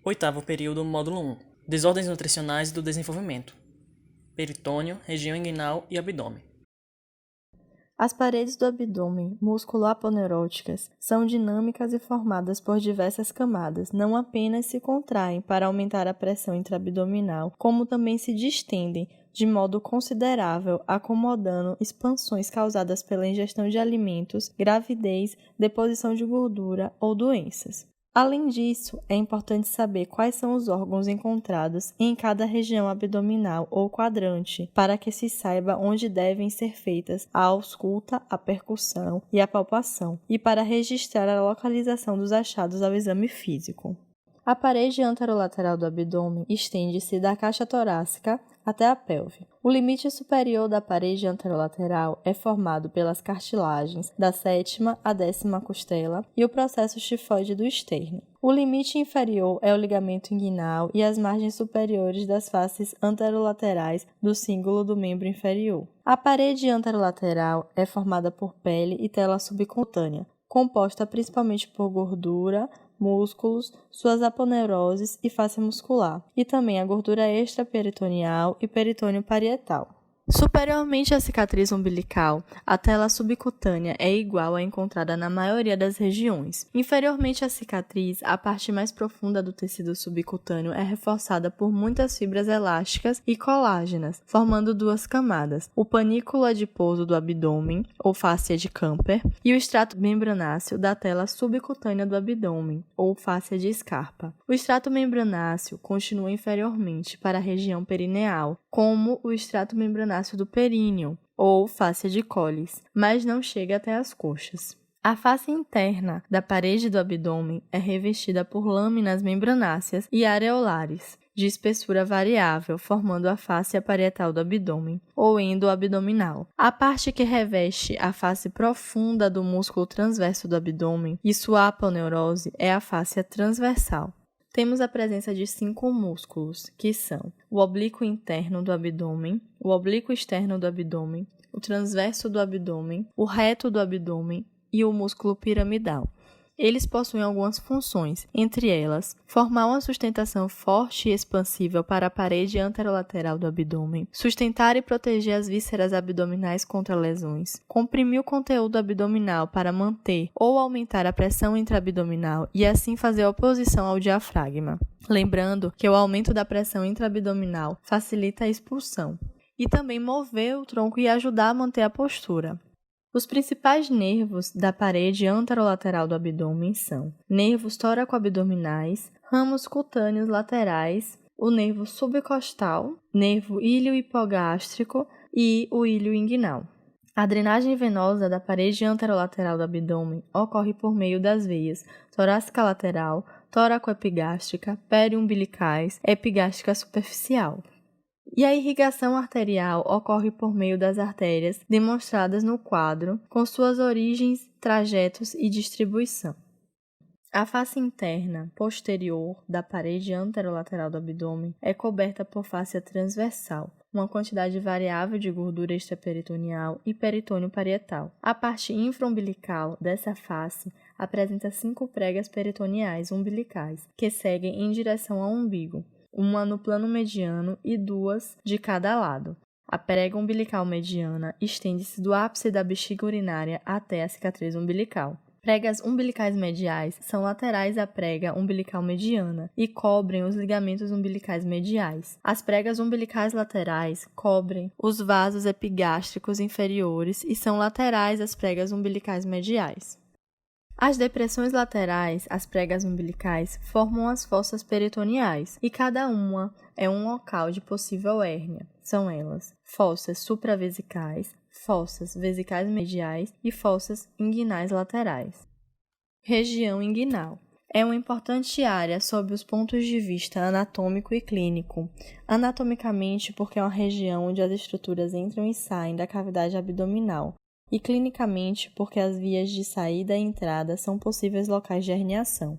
Oitavo período, módulo 1. Desordens nutricionais e do desenvolvimento. Peritônio, região inguinal e abdômen. As paredes do abdômen músculo-aponeuróticas são dinâmicas e formadas por diversas camadas. Não apenas se contraem para aumentar a pressão intraabdominal, como também se distendem de modo considerável, acomodando expansões causadas pela ingestão de alimentos, gravidez, deposição de gordura ou doenças. Além disso, é importante saber quais são os órgãos encontrados em cada região abdominal ou quadrante, para que se saiba onde devem ser feitas a ausculta, a percussão e a palpação, e para registrar a localização dos achados ao exame físico. A parede anterolateral do abdômen estende-se da caixa torácica até a pelve. O limite superior da parede anterolateral é formado pelas cartilagens da 7ª à 10ª costela e o processo tifoide do externo. O limite inferior é o ligamento inguinal e as margens superiores das faces anterolaterais do cíngulo do membro inferior. A parede anterolateral é formada por pele e tela subcutânea, composta principalmente por gordura, músculos, suas aponeuroses e face muscular, e também a gordura extraperitoneal e peritônio parietal. Superiormente à cicatriz umbilical, a tela subcutânea é igual à encontrada na maioria das regiões. Inferiormente à cicatriz, a parte mais profunda do tecido subcutâneo é reforçada por muitas fibras elásticas e colágenas, formando duas camadas, o panículo adiposo do abdômen, ou fáscia de Camper, e o extrato membranáceo da tela subcutânea do abdômen, ou fáscia de Scarpa. O extrato membranáceo continua inferiormente para a região perineal, como o extrato membranáceo do períneo, ou fáscia de Colles, mas não chega até as coxas. A face interna da parede do abdômen é revestida por lâminas membranáceas e areolares, de espessura variável, formando a fáscia parietal do abdômen, ou endoabdominal. A parte que reveste a face profunda do músculo transverso do abdômen e sua aponeurose é a fáscia transversal. Temos a presença de 5 músculos, que são o oblíquo interno do abdômen, o oblíquo externo do abdômen, o transverso do abdômen, o reto do abdômen e o músculo piramidal. Eles possuem algumas funções, entre elas, formar uma sustentação forte e expansível para a parede anterolateral do abdômen, sustentar e proteger as vísceras abdominais contra lesões, comprimir o conteúdo abdominal para manter ou aumentar a pressão intraabdominal e assim fazer oposição ao diafragma. Lembrando que o aumento da pressão intraabdominal facilita a expulsão, e também mover o tronco e ajudar a manter a postura. Os principais nervos da parede anterolateral do abdômen são nervos tóraco-abdominais, ramos cutâneos laterais, o nervo subcostal, nervo ilho-hipogástrico e o ilho inguinal. A drenagem venosa da parede anterolateral do abdômen ocorre por meio das veias torácica lateral, tóraco-epigástrica, periumbilicais, epigástrica superficial. E a irrigação arterial ocorre por meio das artérias demonstradas no quadro, com suas origens, trajetos e distribuição. A face interna posterior da parede anterolateral do abdômen é coberta por fáscia transversal, uma quantidade variável de gordura extraperitoneal e peritônio parietal. A parte infraumbilical dessa face apresenta 5 pregas peritoneais umbilicais, que seguem em direção ao umbigo, uma no plano mediano e 2 de cada lado. A prega umbilical mediana estende-se do ápice da bexiga urinária até a cicatriz umbilical. Pregas umbilicais mediais são laterais à prega umbilical mediana e cobrem os ligamentos umbilicais mediais. As pregas umbilicais laterais cobrem os vasos epigástricos inferiores e são laterais às pregas umbilicais mediais. As depressões laterais, as pregas umbilicais, formam as fossas peritoneais, e cada uma é um local de possível hérnia. São elas fossas supravesicais, fossas vesicais mediais e fossas inguinais laterais. Região inguinal. É uma importante área sob os pontos de vista anatômico e clínico. Anatomicamente, porque é uma região onde as estruturas entram e saem da cavidade abdominal, e clinicamente porque as vias de saída e entrada são possíveis locais de herniação.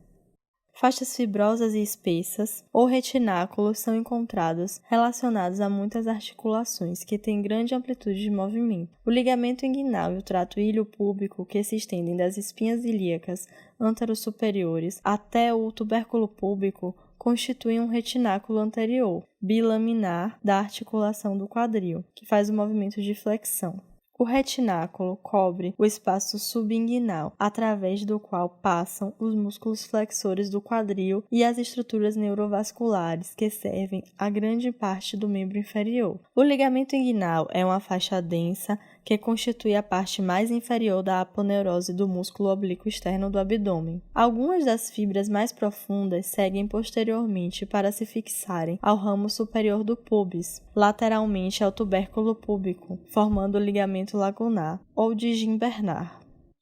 Faixas fibrosas e espessas ou retináculos são encontrados relacionados a muitas articulações que têm grande amplitude de movimento. O ligamento inguinal e o trato ilho-púbico, que se estendem das espinhas ilíacas anterosuperiores até o tubérculo púbico, constituem um retináculo anterior, bilaminar da articulação do quadril, que faz o movimento de flexão. O retináculo cobre o espaço subinguinal, através do qual passam os músculos flexores do quadril e as estruturas neurovasculares que servem a grande parte do membro inferior. O ligamento inguinal é uma faixa densa que constitui a parte mais inferior da aponeurose do músculo oblíquo externo do abdômen. Algumas das fibras mais profundas seguem posteriormente para se fixarem ao ramo superior do pubis, lateralmente ao tubérculo púbico, formando o ligamento lagunar ou de Gimbernard.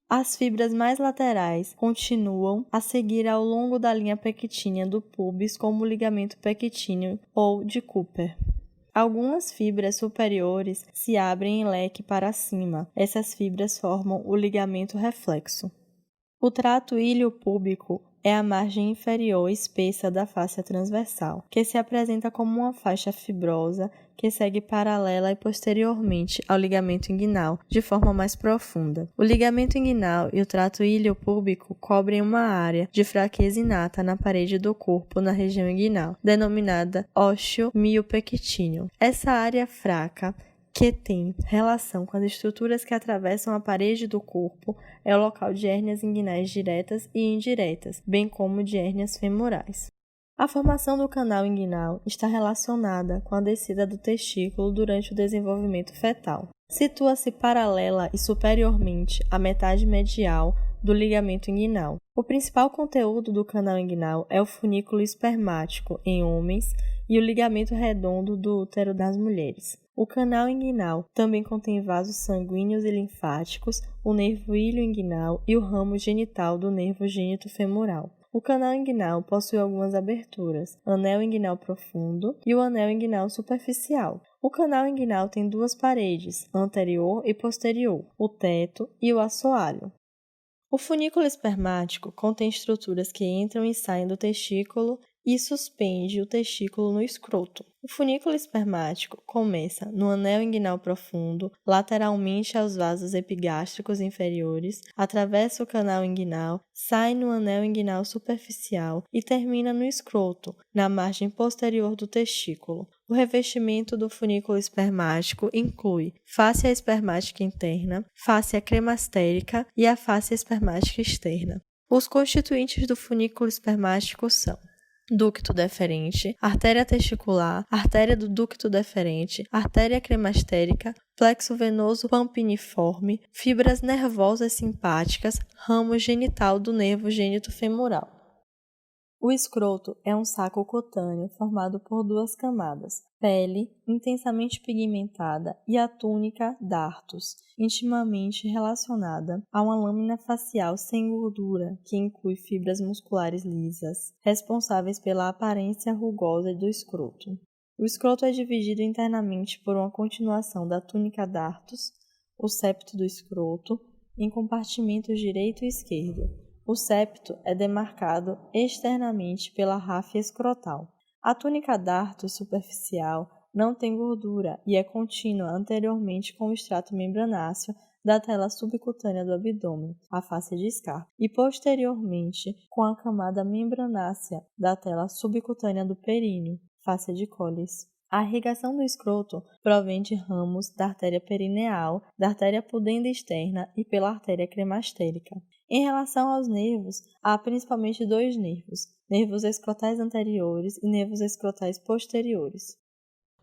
As fibras mais laterais continuam a seguir ao longo da linha pectínea do pubis como o ligamento pectíneo ou de Cooper. Algumas fibras superiores se abrem em leque para cima. Essas fibras formam o ligamento reflexo. O trato ilio-púbico é a margem inferior espessa da fáscia transversal, que se apresenta como uma faixa fibrosa que segue paralela e posteriormente ao ligamento inguinal, de forma mais profunda. O ligamento inguinal e o trato ilio-púbico cobrem uma área de fraqueza inata na parede do corpo na região inguinal, denominada ósseo miopectíneo. Essa área fraca, que tem relação com as estruturas que atravessam a parede do corpo, é o local de hérnias inguinais diretas e indiretas, bem como de hérnias femorais. A formação do canal inguinal está relacionada com a descida do testículo durante o desenvolvimento fetal. Situa-se paralela e superiormente à metade medial do ligamento inguinal. O principal conteúdo do canal inguinal é o funículo espermático em homens e o ligamento redondo do útero das mulheres. O canal inguinal também contém vasos sanguíneos e linfáticos, o nervo ilio-inguinal e o ramo genital do nervo gênito-femoral. O canal inguinal possui algumas aberturas, anel inguinal profundo e o anel inguinal superficial. O canal inguinal tem duas paredes, anterior e posterior, o teto e o assoalho. O funículo espermático contém estruturas que entram e saem do testículo e suspende o testículo no escroto. O funículo espermático começa no anel inguinal profundo, lateralmente aos vasos epigástricos inferiores, atravessa o canal inguinal, sai no anel inguinal superficial e termina no escroto, na margem posterior do testículo. O revestimento do funículo espermático inclui fáscia espermática interna, fáscia cremastérica e a fáscia espermática externa. Os constituintes do funículo espermático são ducto deferente, artéria testicular, artéria do ducto deferente, artéria cremastérica, plexo venoso pampiniforme, fibras nervosas simpáticas, ramo genital do nervo gênito-femoral. O escroto é um saco cutâneo formado por duas camadas, pele intensamente pigmentada e a túnica dartos, intimamente relacionada a uma lâmina facial sem gordura que inclui fibras musculares lisas, responsáveis pela aparência rugosa do escroto. O escroto é dividido internamente por uma continuação da túnica dartos, o septo do escroto, em compartimentos direito e esquerdo. O septo é demarcado externamente pela ráfia escrotal. A túnica dartos superficial não tem gordura e é contínua anteriormente com o estrato membranáceo da tela subcutânea do abdômen, a fáscia de Scarpa, e posteriormente com a camada membranácea da tela subcutânea do períneo, fáscia de Colles. A irrigação do escroto provém de ramos da artéria perineal, da artéria pudenda externa e pela artéria cremastérica. Em relação aos nervos, há principalmente dois nervos escrotais anteriores e nervos escrotais posteriores.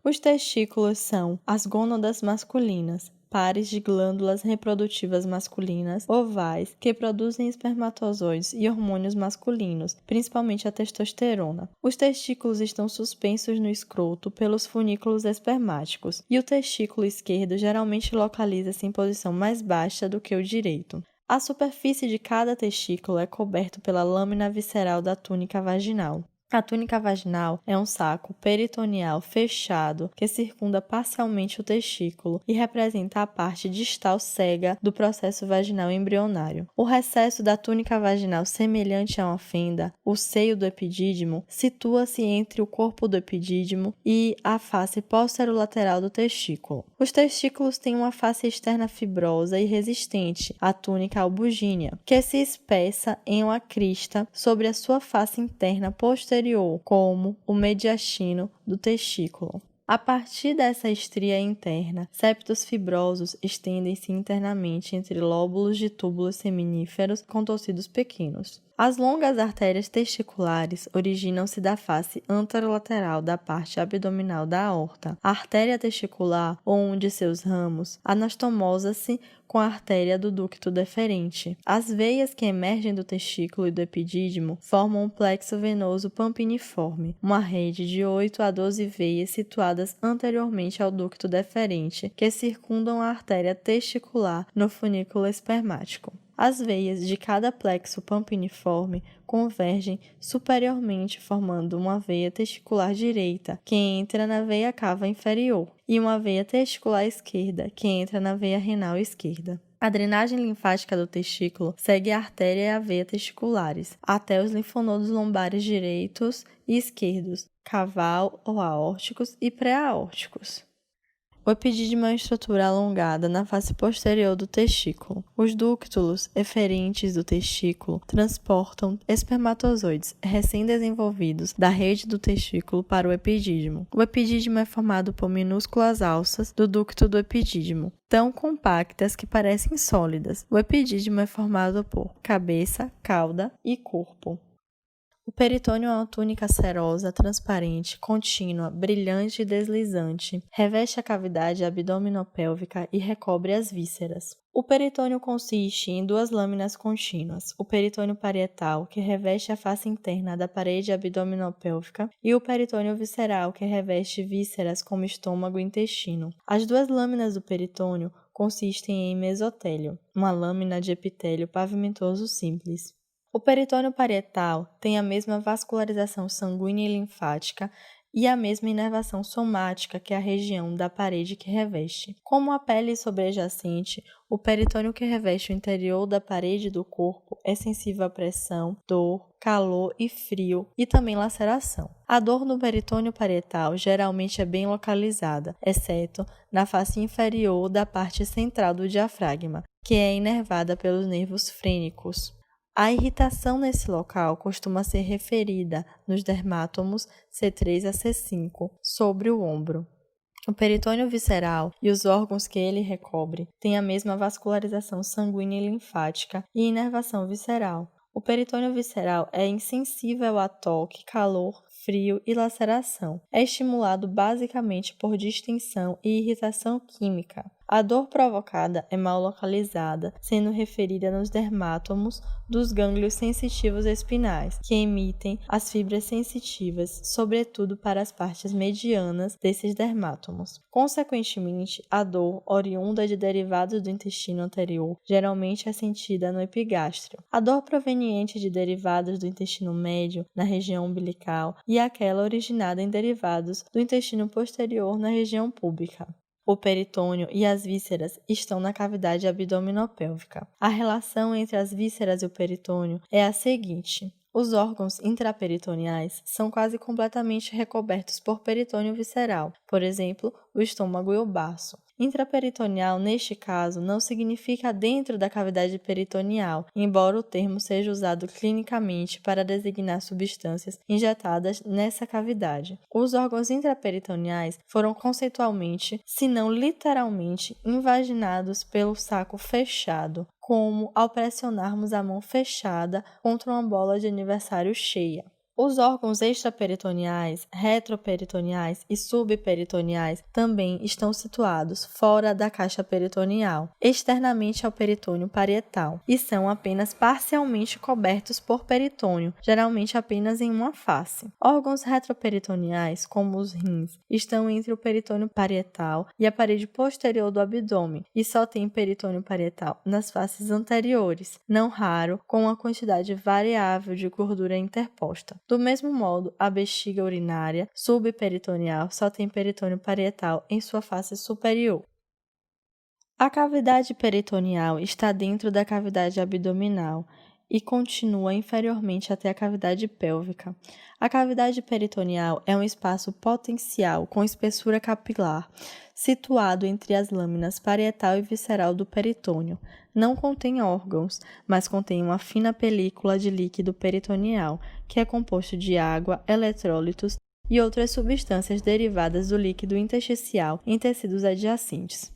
Os testículos são as gônadas masculinas, pares de glândulas reprodutivas masculinas ovais que produzem espermatozoides e hormônios masculinos, principalmente a testosterona. Os testículos estão suspensos no escroto pelos funículos espermáticos e o testículo esquerdo geralmente localiza-se em posição mais baixa do que o direito. A superfície de cada testículo é coberta pela lâmina visceral da túnica vaginal. A túnica vaginal é um saco peritoneal fechado que circunda parcialmente o testículo e representa a parte distal cega do processo vaginal embrionário. O recesso da túnica vaginal semelhante a uma fenda, o seio do epidídimo, situa-se entre o corpo do epidídimo e a face posterolateral do testículo. Os testículos têm uma face externa fibrosa e resistente, a túnica albugínea, que se espessa em uma crista sobre a sua face interna posterior inferior, como o mediastino do testículo. A partir dessa estria interna, septos fibrosos estendem-se internamente entre lóbulos de túbulos seminíferos com tecidos pequenos. As longas artérias testiculares originam-se da face anterolateral da parte abdominal da aorta. A artéria testicular, ou um de seus ramos, anastomosa-se com a artéria do ducto deferente. As veias que emergem do testículo e do epidídimo formam um plexo venoso pampiniforme, uma rede de 8 a 12 veias situadas anteriormente ao ducto deferente, que circundam a artéria testicular no funículo espermático. As veias de cada plexo pampiniforme convergem superiormente formando uma veia testicular direita, que entra na veia cava inferior, e uma veia testicular esquerda, que entra na veia renal esquerda. A drenagem linfática do testículo segue a artéria e a veia testiculares, até os linfonodos lombares direitos e esquerdos, caval ou aórticos e pré-aórticos. O epidídimo é uma estrutura alongada na face posterior do testículo. Os ductos eferentes do testículo transportam espermatozoides recém-desenvolvidos da rede do testículo para o epidídimo. O epidídimo é formado por minúsculas alças do ducto do epidídimo, tão compactas que parecem sólidas. O epidídimo é formado por cabeça, cauda e corpo. O peritônio é uma túnica serosa, transparente, contínua, brilhante e deslizante. Reveste a cavidade abdominopélvica e recobre as vísceras. O peritônio consiste em 2 lâminas contínuas, o peritônio parietal, que reveste a face interna da parede abdominopélvica, e o peritônio visceral, que reveste vísceras como estômago e intestino. As 2 lâminas do peritônio consistem em mesotélio, uma lâmina de epitélio pavimentoso simples. O peritônio parietal tem a mesma vascularização sanguínea e linfática e a mesma inervação somática que a região da parede que reveste. Como a pele sobrejacente, o peritônio que reveste o interior da parede do corpo é sensível à pressão, dor, calor e frio e também laceração. A dor no peritônio parietal geralmente é bem localizada, exceto na face inferior da parte central do diafragma, que é inervada pelos nervos frênicos. A irritação nesse local costuma ser referida nos dermátomos C3 a C5, sobre o ombro. O peritônio visceral e os órgãos que ele recobre têm a mesma vascularização sanguínea e linfática e inervação visceral. O peritônio visceral é insensível a toque, calor, frio e laceração. É estimulado basicamente por distensão e irritação química. A dor provocada é mal localizada, sendo referida nos dermátomos dos gânglios sensitivos espinais, que emitem as fibras sensitivas, sobretudo para as partes medianas desses dermátomos. Consequentemente, a dor oriunda de derivados do intestino anterior geralmente é sentida no epigástrio. A dor proveniente de derivados do intestino médio, na região umbilical, e aquela originada em derivados do intestino posterior, na região púbica. O peritônio e as vísceras estão na cavidade abdominopélvica. A relação entre as vísceras e o peritônio é a seguinte: os órgãos intraperitoneais são quase completamente recobertos por peritônio visceral, por exemplo, o estômago e o baço. Intraperitoneal, neste caso, não significa dentro da cavidade peritoneal, embora o termo seja usado clinicamente para designar substâncias injetadas nessa cavidade. Os órgãos intraperitoneais foram conceitualmente, se não literalmente, invaginados pelo saco fechado, como ao pressionarmos a mão fechada contra uma bola de aniversário cheia. Os órgãos extraperitoneais, retroperitoneais e subperitoneais também estão situados fora da caixa peritoneal, externamente ao peritônio parietal, e são apenas parcialmente cobertos por peritônio, geralmente apenas em uma face. Órgãos retroperitoneais, como os rins, estão entre o peritônio parietal e a parede posterior do abdômen, e só tem peritônio parietal nas faces anteriores, não raro com uma quantidade variável de gordura interposta. Do mesmo modo, a bexiga urinária subperitoneal só tem peritônio parietal em sua face superior. A cavidade peritoneal está dentro da cavidade abdominal e continua inferiormente até a cavidade pélvica. A cavidade peritoneal é um espaço potencial com espessura capilar, situado entre as lâminas parietal e visceral do peritônio. Não contém órgãos, mas contém uma fina película de líquido peritoneal, que é composto de água, eletrólitos e outras substâncias derivadas do líquido intersticial em tecidos adjacentes.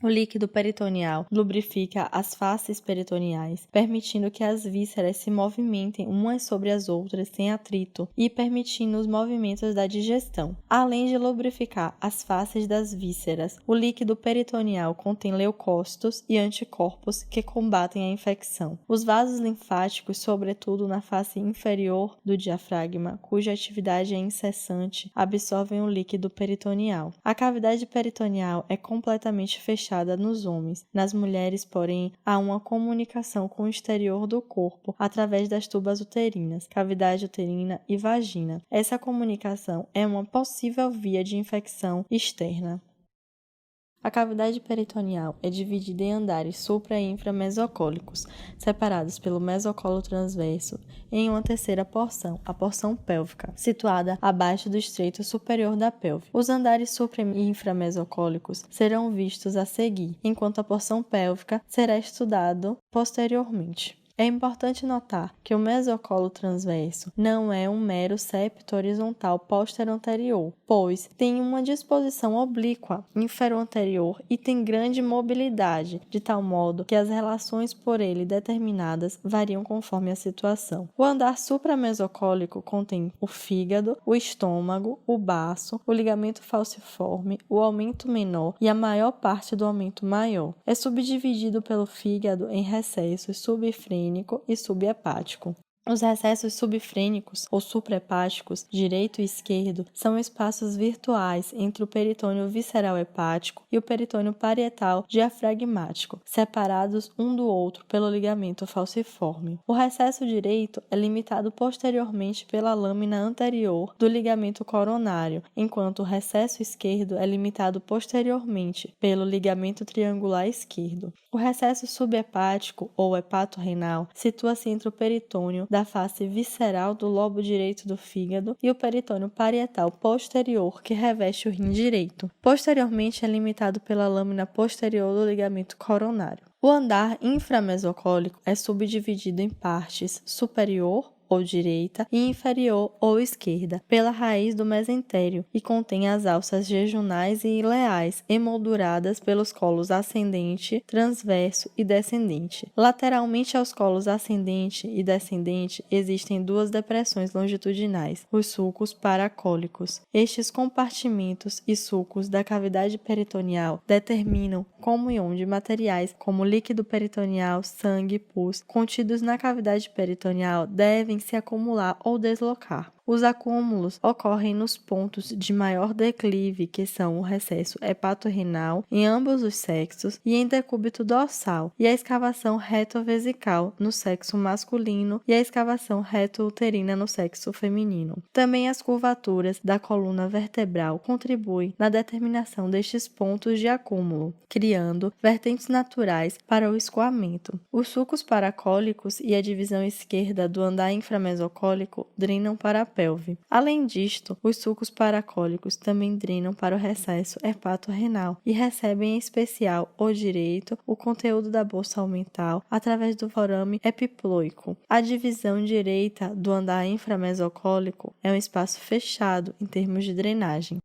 O líquido peritoneal lubrifica as faces peritoneais, permitindo que as vísceras se movimentem umas sobre as outras sem atrito e permitindo os movimentos da digestão. Além de lubrificar as faces das vísceras, o líquido peritoneal contém leucócitos e anticorpos que combatem a infecção. Os vasos linfáticos, sobretudo na face inferior do diafragma, cuja atividade é incessante, absorvem o líquido peritoneal. A cavidade peritoneal é completamente fechada nos homens. Nas mulheres, porém, há uma comunicação com o exterior do corpo através das tubas uterinas, cavidade uterina e vagina. Essa comunicação é uma possível via de infecção externa. A cavidade peritoneal é dividida em andares supra- e inframesocólicos, separados pelo mesocolo transverso em uma terceira porção, a porção pélvica, situada abaixo do estreito superior da pelve. Os andares supra- e inframesocólicos serão vistos a seguir, enquanto a porção pélvica será estudado posteriormente. É importante notar que o mesocolo transverso não é um mero septo horizontal póstero-anterior, pois tem uma disposição oblíqua infero-anterior e tem grande mobilidade, de tal modo que as relações por ele determinadas variam conforme a situação. O andar supramesocólico contém o fígado, o estômago, o baço, o ligamento falciforme, o aumento menor e a maior parte do aumento maior. É subdividido pelo fígado em recessos subfrênicos e subhepático. Os recessos subfrênicos ou suprahepáticos, direito e esquerdo, são espaços virtuais entre o peritônio visceral hepático e o peritônio parietal diafragmático, separados um do outro pelo ligamento falciforme. O recesso direito é limitado posteriormente pela lâmina anterior do ligamento coronário, enquanto o recesso esquerdo é limitado posteriormente pelo ligamento triangular esquerdo. O recesso subhepático ou hepato-renal situa-se entre o peritônio da face visceral do lobo direito do fígado e o peritônio parietal posterior que reveste o rim direito. Posteriormente é limitado pela lâmina posterior do ligamento coronário. O andar inframesocólico é subdividido em partes superior ou direita e inferior ou esquerda, pela raiz do mesentério e contém as alças jejunais e ileais, emolduradas pelos colos ascendente, transverso e descendente. Lateralmente aos colos ascendente e descendente existem duas depressões longitudinais, os sulcos paracólicos. Estes compartimentos e sulcos da cavidade peritoneal determinam comunhão de materiais como líquido peritoneal, sangue e pus, contidos na cavidade peritoneal devem se acumular ou deslocar. Os acúmulos ocorrem nos pontos de maior declive, que são o recesso hepatorrenal em ambos os sexos e em decúbito dorsal, e a escavação retovesical no sexo masculino e a escavação retouterina no sexo feminino. Também as curvaturas da coluna vertebral contribuem na determinação destes pontos de acúmulo, criando vertentes naturais para o escoamento. Os sulcos paracólicos e a divisão esquerda do andar inframesocólico drenam para a pelve. Além disto, os sulcos paracólicos também drenam para o recesso hepatorrenal e recebem em especial o direito o conteúdo da bolsa aumental através do forame epiploico. A divisão direita do andar inframesocólico é um espaço fechado em termos de drenagem.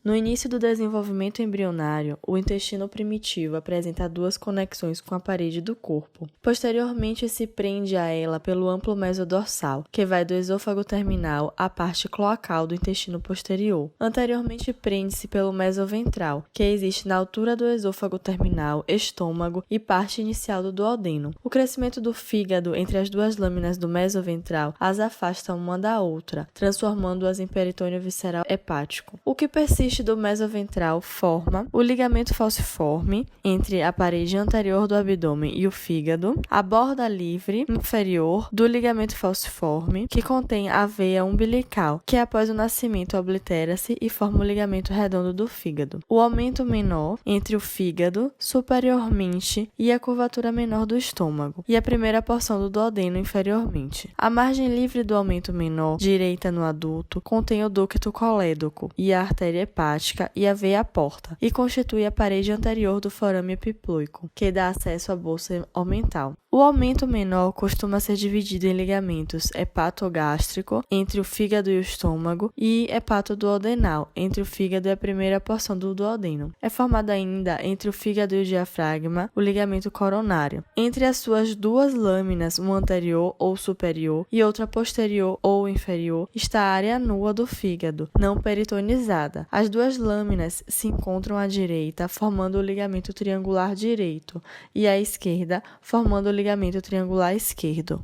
No início do desenvolvimento embrionário, o intestino primitivo apresenta duas conexões com a parede do corpo. Posteriormente, se prende a ela pelo amplo mesodorsal, que vai do esôfago terminal à parte cloacal do intestino posterior. Anteriormente, prende-se pelo mesoventral, que existe na altura do esôfago terminal, estômago e parte inicial do duodeno. O crescimento do fígado entre as duas lâminas do mesoventral as afasta uma da outra, transformando-as em peritônio visceral hepático. O que persiste peixe do mesoventral forma o ligamento falciforme entre a parede anterior do abdômen e o fígado, a borda livre inferior do ligamento falciforme, que contém a veia umbilical, que após o nascimento oblitera-se e forma o ligamento redondo do fígado. O aumento menor entre o fígado superiormente e a curvatura menor do estômago, e a primeira porção do duodeno inferiormente. A margem livre do aumento menor, direita no adulto, contém o ducto colédoco e a artéria hepática e a veia porta, e constitui a parede anterior do forame epiploico, que dá acesso à bolsa omental. O aumento menor costuma ser dividido em ligamentos hepatogástrico, entre o fígado e o estômago, e hepatoduodenal, entre o fígado e a primeira porção do duodeno. É formado ainda, entre o fígado e o diafragma, o ligamento coronário. Entre as suas duas lâminas, uma anterior ou superior e outra posterior ou inferior, está a área nua do fígado, não peritonizada. As duas lâminas se encontram à direita, formando o ligamento triangular direito, e à esquerda, formando o ligamento triangular esquerdo.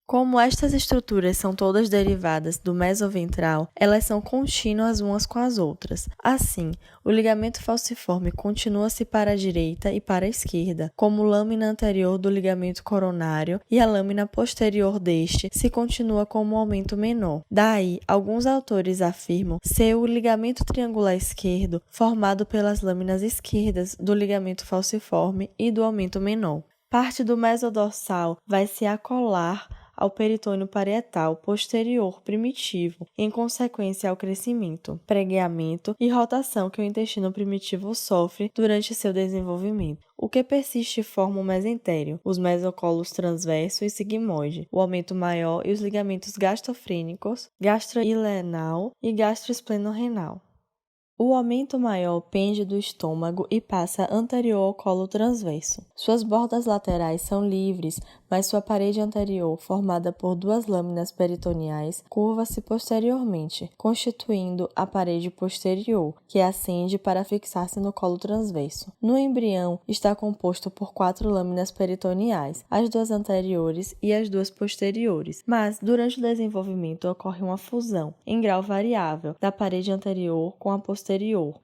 Como estas estruturas são todas derivadas do mesoventral, elas são contínuas umas com as outras. Assim, o ligamento falciforme continua-se para a direita e para a esquerda, como lâmina anterior do ligamento coronário, e a lâmina posterior deste se continua como um aumento menor. Daí, alguns autores afirmam ser o ligamento triangular esquerdo formado pelas lâminas esquerdas do ligamento falciforme e do aumento menor. Parte do mesodorsal vai se acolar ao peritônio parietal posterior primitivo, em consequência ao crescimento, pregueamento e rotação que o intestino primitivo sofre durante seu desenvolvimento. O que persiste e forma o mesentério, os mesocolos transverso e sigmoide, o aumento maior e os ligamentos gastrofrênicos, gastroilenal e gastroesplenorenal. O aumento maior pende do estômago e passa anterior ao colo transverso. Suas bordas laterais são livres, mas sua parede anterior, formada por duas lâminas peritoneais, curva-se posteriormente, constituindo a parede posterior, que ascende para fixar-se no colo transverso. No embrião, está composto por 4 lâminas peritoneais, as duas anteriores e as duas posteriores, mas durante o desenvolvimento ocorre uma fusão, em grau variável, da parede anterior com a posterior,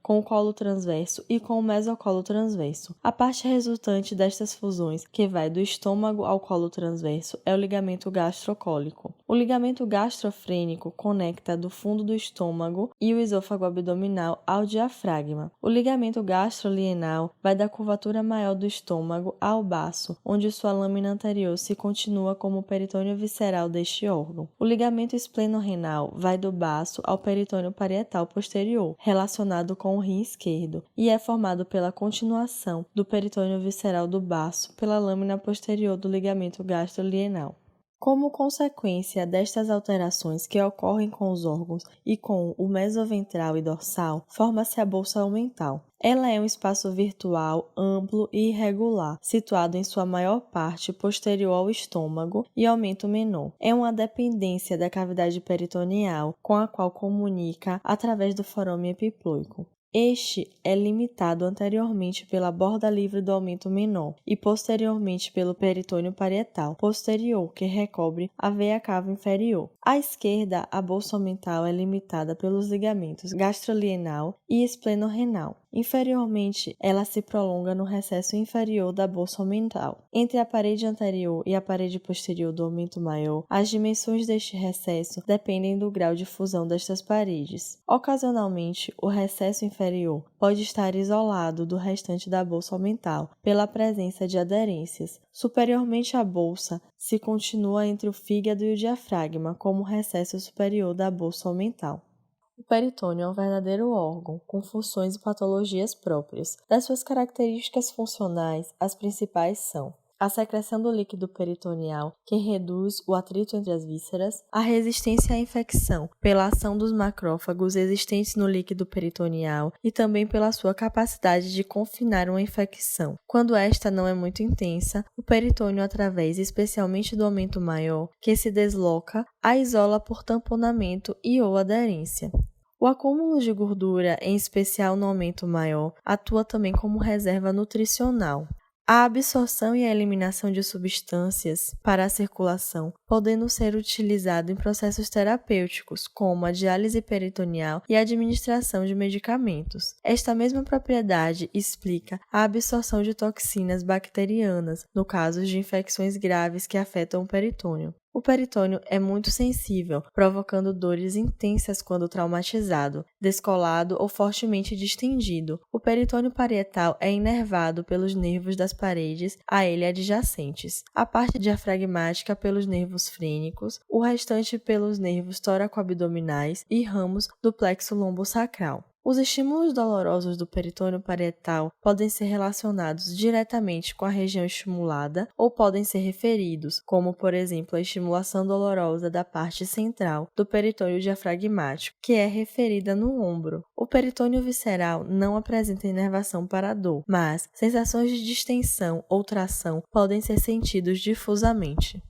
com o colo transverso e com o mesocolo transverso. A parte resultante destas fusões, que vai do estômago ao colo transverso, é o ligamento gastrocólico. O ligamento gastrofrênico conecta do fundo do estômago e o esôfago abdominal ao diafragma. O ligamento gastrolienal vai da curvatura maior do estômago ao baço, onde sua lâmina anterior se continua como o peritônio visceral deste órgão. O ligamento esplenorenal vai do baço ao peritônio parietal posterior, relacionado com o rim esquerdo, e é formado pela continuação do peritônio visceral do baço pela lâmina posterior do ligamento gastrolienal. Como consequência destas alterações que ocorrem com os órgãos e com o mesoventral e dorsal, forma-se a bolsa omental. Ela é um espaço virtual, amplo e irregular, situado em sua maior parte posterior ao estômago e aumento menor. É uma dependência da cavidade peritoneal, com a qual comunica através do forame epiploico. Este é limitado anteriormente pela borda livre do aumento menor e posteriormente pelo peritônio parietal posterior, que recobre a veia cava inferior. À esquerda, a bolsa omental é limitada pelos ligamentos gastrolienal e esplenorenal. Inferiormente, ela se prolonga no recesso inferior da bolsa omental. Entre a parede anterior e a parede posterior do aumento maior, as dimensões deste recesso dependem do grau de fusão destas paredes. Ocasionalmente, o recesso inferior pode estar isolado do restante da bolsa omental pela presença de aderências. Superiormente à bolsa, se continua entre o fígado e o diafragma como recesso superior da bolsa omental. O peritônio é um verdadeiro órgão, com funções e patologias próprias. Das suas características funcionais, as principais são a secreção do líquido peritoneal, que reduz o atrito entre as vísceras, a resistência à infecção, pela ação dos macrófagos existentes no líquido peritoneal e também pela sua capacidade de confinar uma infecção. Quando esta não é muito intensa, o peritônio, através especialmente do aumento maior, que se desloca, a isola por tamponamento e ou aderência. O acúmulo de gordura, em especial no aumento maior, atua também como reserva nutricional. A absorção e a eliminação de substâncias para a circulação, podendo ser utilizado em processos terapêuticos, como a diálise peritoneal e a administração de medicamentos. Esta mesma propriedade explica a absorção de toxinas bacterianas, no caso de infecções graves que afetam o peritônio. O peritônio é muito sensível, provocando dores intensas quando traumatizado, descolado ou fortemente distendido. O peritônio parietal é inervado pelos nervos das paredes a ele adjacentes, a parte diafragmática pelos nervos frênicos, o restante pelos nervos tóraco-abdominais e ramos do plexo lombosacral. Os estímulos dolorosos do peritônio parietal podem ser relacionados diretamente com a região estimulada ou podem ser referidos, como, por exemplo, a estimulação dolorosa da parte central do peritônio diafragmático, que é referida no ombro. O peritônio visceral não apresenta inervação para a dor, mas sensações de distensão ou tração podem ser sentidos difusamente.